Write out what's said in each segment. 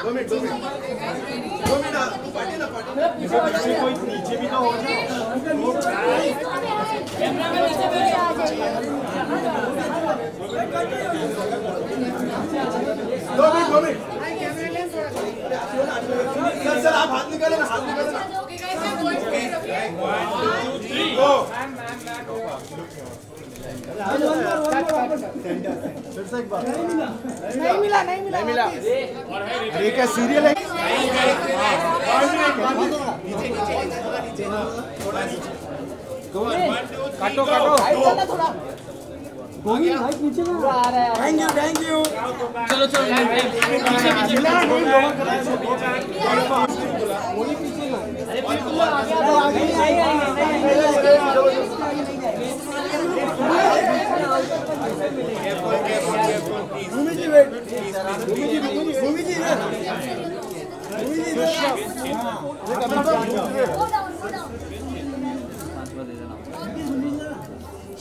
कोई नीचे भी ना हो सर आप हाथ निकाले ना नहीं मिला अरे क्या सीरियल है काटो थैंक यू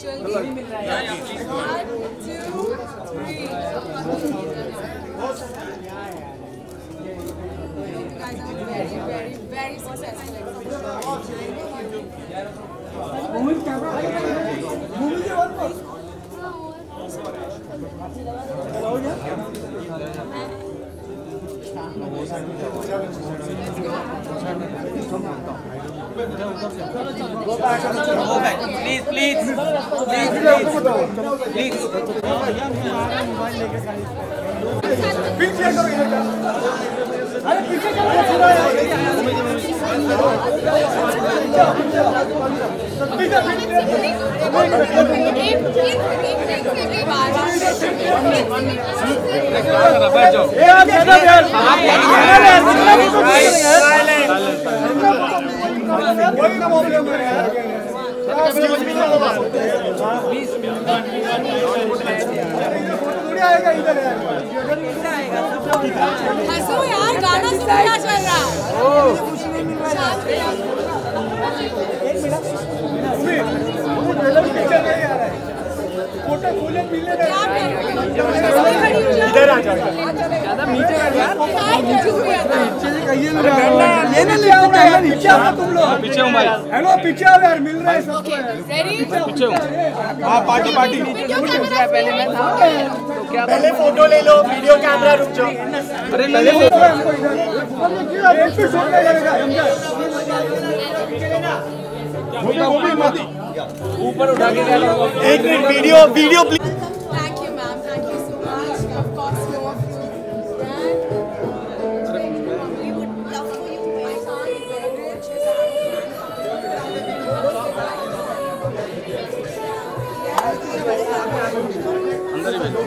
चलो very successful. Go back. Please. अरे पीछे चलो हंसो यार, गाना सुन क्या चल रहा इधर आ जाओ ज्यादा नीचे यार ये ना ले आओ नीचे आओ तुम लोग पीछे हूं भाई हेलो पीछे आओ यार मिल रहा है सबको पीछे हूं हां पार्टी पहले मैं था तो क्या पहले फोटो ले लो वीडियो कैमरा रुक जाओ अरे पहले ऊपर उठा के एक minute video please Thank you ma'am, thank you so much. Of course, no of you. We would love for you. I can't very much. अंदर ही बैठो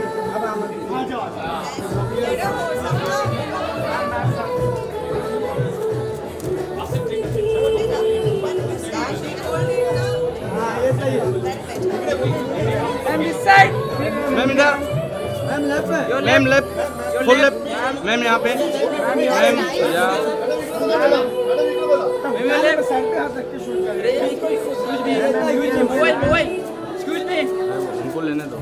मैम इधर ma'am left full left ma'am यहाँ पे मैम उनको लेने दो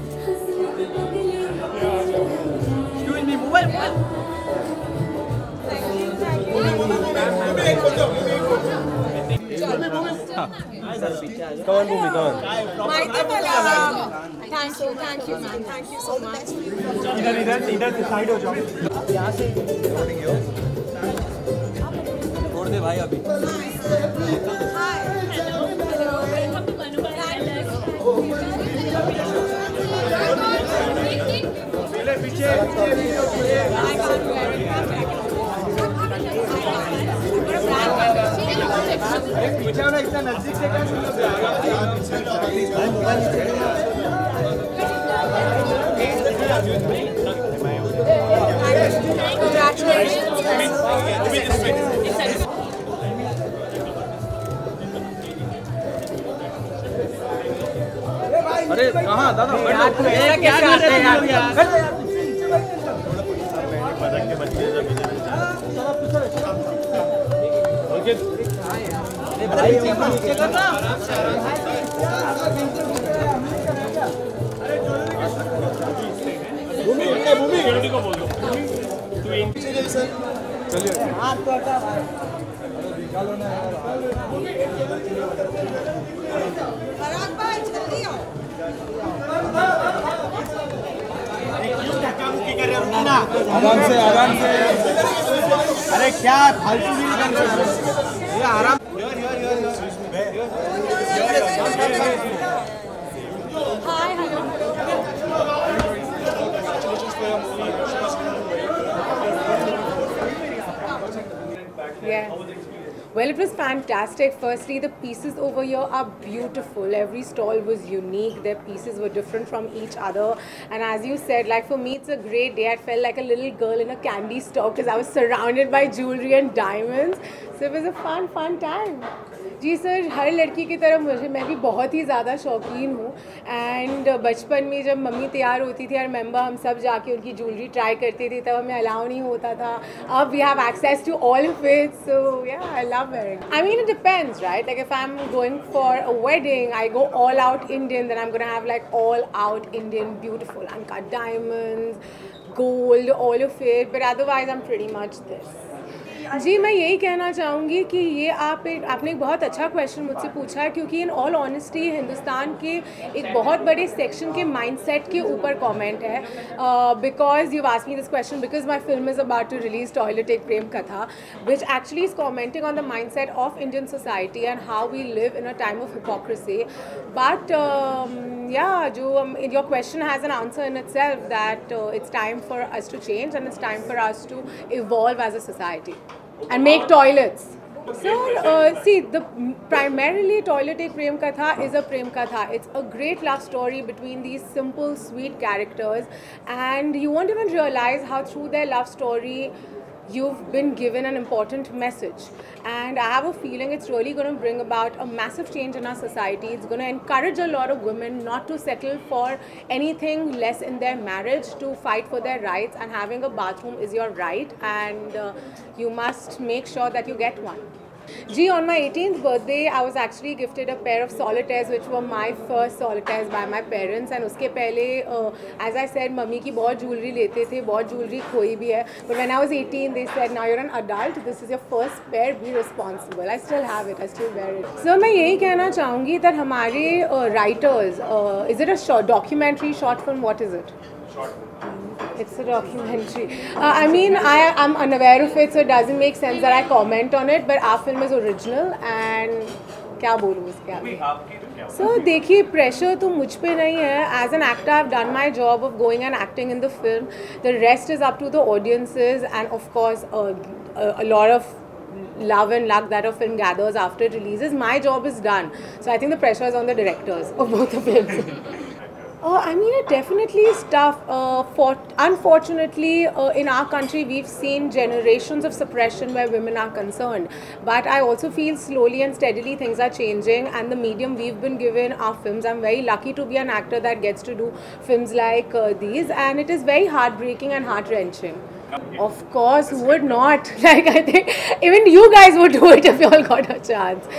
कौन भूमि कौन Thank you ma'am, thank you so much. इधर साइड हो जाओ यहाँ से छोड़ दे भाई अभी Hi. Hello. Welcome to Manu पीछे पीछे ना इतना नजदीक से अरे कहाँ दादा क्या करते हैं यार भाई नीचे करना भूमि को बोल दो पराग भाई जल्दी आओ। आराम से अरे क्या फालतू भी नहीं कर रहे ये आराम hi hello Yeah. Well, it was fantastic. Firstly, the pieces over here are beautiful. Every stall was unique. Their pieces were different from each other. And as you said, like for me, it's a great day. I felt like a little girl in a candy store because I was surrounded by jewelry and diamonds. So it was a fun time. जी sir, हर लड़की की तरह मैं भी बहुत ही ज़्यादा शौकीन हूँ एंड बचपन में जब मम्मी तैयार होती थी, आई रिमेंबर हम सब जाके उनकी ज्वेलरी ट्राई करते थे, तब हमें अलाउ नहीं होता था. अब we have access to all of it, so yeah I love wearing. I mean it depends, right? Like if I am going for a wedding, I go all out Indian, then I am gonna have like all out Indian beautiful uncut diamonds, gold, all of it, but otherwise I'm pretty much this. जी मैं यही कहना चाहूँगी कि ये आपने एक बहुत अच्छा क्वेश्चन मुझसे पूछा है, क्योंकि इन ऑल ऑनेस्टी हिंदुस्तान के एक बहुत बड़े सेक्शन के माइंडसेट के ऊपर कमेंट है. Because you asked me this question because my film is about to release toilet Ek Prem Katha, which actually is commenting on the mindset of Indian society and how we live in a time of hypocrisy. But your question has an answer in itself, that it's time for us to change and it's time for us to evolve as a society and make toilets. So, see, primarily Toilet Ek Prem Katha is a Prem Katha. It's a great love story between these simple, sweet characters, and you won't even realize how through their love story you've been given an important message. And I have a feeling it's really going to bring about a massive change in our society. It's going to encourage a lot of women not to settle for anything less in their marriage, to fight for their rights, and having a bathroom is your right, and you must make sure that you get one. Gee, on my 18th birthday, I was actually gifted a pair of solitaires, which were my first solitaires by my parents. And उसके पहले, as I said, mummy की बहुत jewelry लेते थे, बहुत jewelry खोई भी है. But when I was 18, they said, now you're an adult, this is your first pair, be responsible. I still have it, I still wear it. So मैं यही कहना चाहूँगी that हमारे writers, is it a short documentary, short film, what is it? It's a documentary. I mean, I'm unaware of it, so it doesn't make sense that I comment on it. But our film is original, and क्या बोलूँ उसके आगे. So देखिए, pressure तो मुझ पे नहीं है. As an actor, I've done my job of going and acting in the film. The rest is up to the audiences, and of course, a lot of love and luck that a film gathers after it releases. My job is done. So I think the pressure is on the directors of both the films. I mean, it definitely is tough. Unfortunately, in our country, we've seen generations of suppression where women are concerned. But I also feel slowly and steadily things are changing, and the medium we've been given are films. I'm very lucky to be an actor that gets to do films like these, and it is very heartbreaking and heart-wrenching. Of course, who would not? Like, I think even you guys would do it if you all got a chance.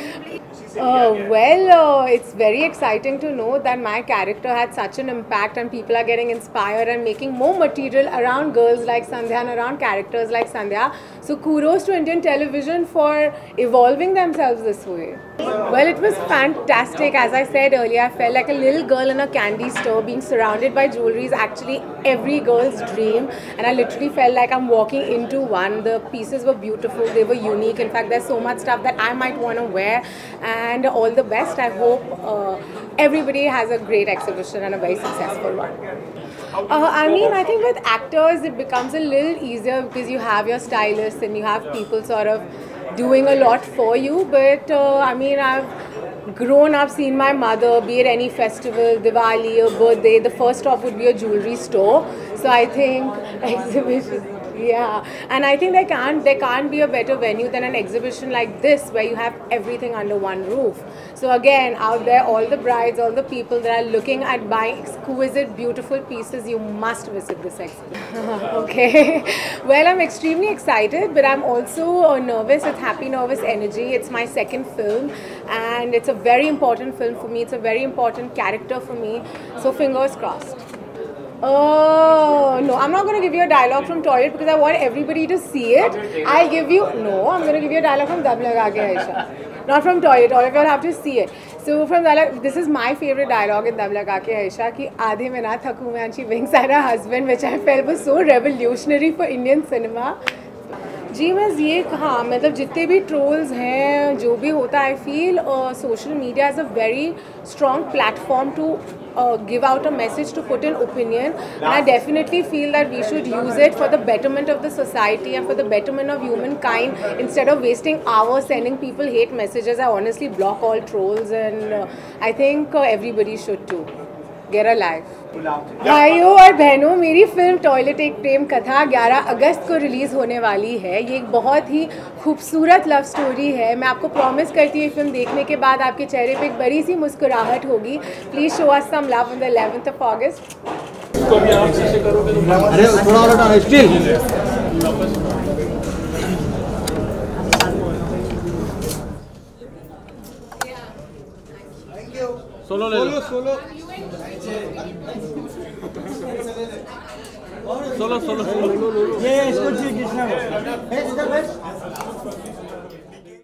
It's very exciting to know that my character had such an impact, and people are getting inspired and making more material around girls like Sandhya and around characters like Sandhya. So kudos to Indian television for evolving themselves this way. Well, it was fantastic. As I said earlier, I felt like a little girl in a candy store. Being surrounded by jewelry is actually every girl's dream, and I literally felt like I'm walking into one. The pieces were beautiful, they were unique. In fact, there's so much stuff that I might want to wear. And all the best. I hope everybody has a great exhibition and a very successful one. I mean, I think with actors it becomes a little easier because you have your stylists and you have people sort of doing a lot for you. But I mean, I've grown up seeing my mother, be it any festival, Diwali or birthday, the first stop would be a jewelry store. So I think exhibition. Yeah, and I think there can't be a better venue than an exhibition like this, where you have everything under one roof. So again, out there, all the brides, all the people that are looking at buying exquisite, beautiful pieces, you must visit this exhibition. Okay. Well, I'm extremely excited, but I'm also nervous. It's happy, nervous energy. It's my second film, and it's a very important film for me. It's a very important character for me. So fingers crossed. Oh, no, I'm not going to give you a dialogue from Toilet because I want everybody to see it. I'll give you, no, I'm going to give you a dialogue from Dab Laga Ke Aisha. Not from Toilet, all of you will have to see it. So from dialogue, this is my favorite dialogue in Dab Laga Ke Aisha ki aadhe mein na thaku mein and she winks at her husband, which I felt was so revolutionary for Indian cinema. जी बस ये हाँ मतलब जितने भी trolls हैं जो भी होता है I feel social media is a very strong platform to give out a message to put in opinion, and I definitely feel that we should use it for the betterment of the society and for the betterment of humankind instead of wasting hours sending people hate messages. I honestly block all trolls and I think everybody should too. Get a life. भाइयों और बहनों, मेरी film toilet Ek Prem कथा 11 अगस्त को release होने वाली है। ये एक बहुत ही खूबसूरत लव स्टोरी है। मैं आपको प्रॉमिस करती हूँ फिल्म देखने के बाद आपके चेहरे पे एक बड़ी सी मुस्कुराहट होगी। Please show us some love on the 11th of August। अरे थोड़ा और हटा स्टिल सोलो ले लो सोलो सोलो सोलो ये इसको खींचना है।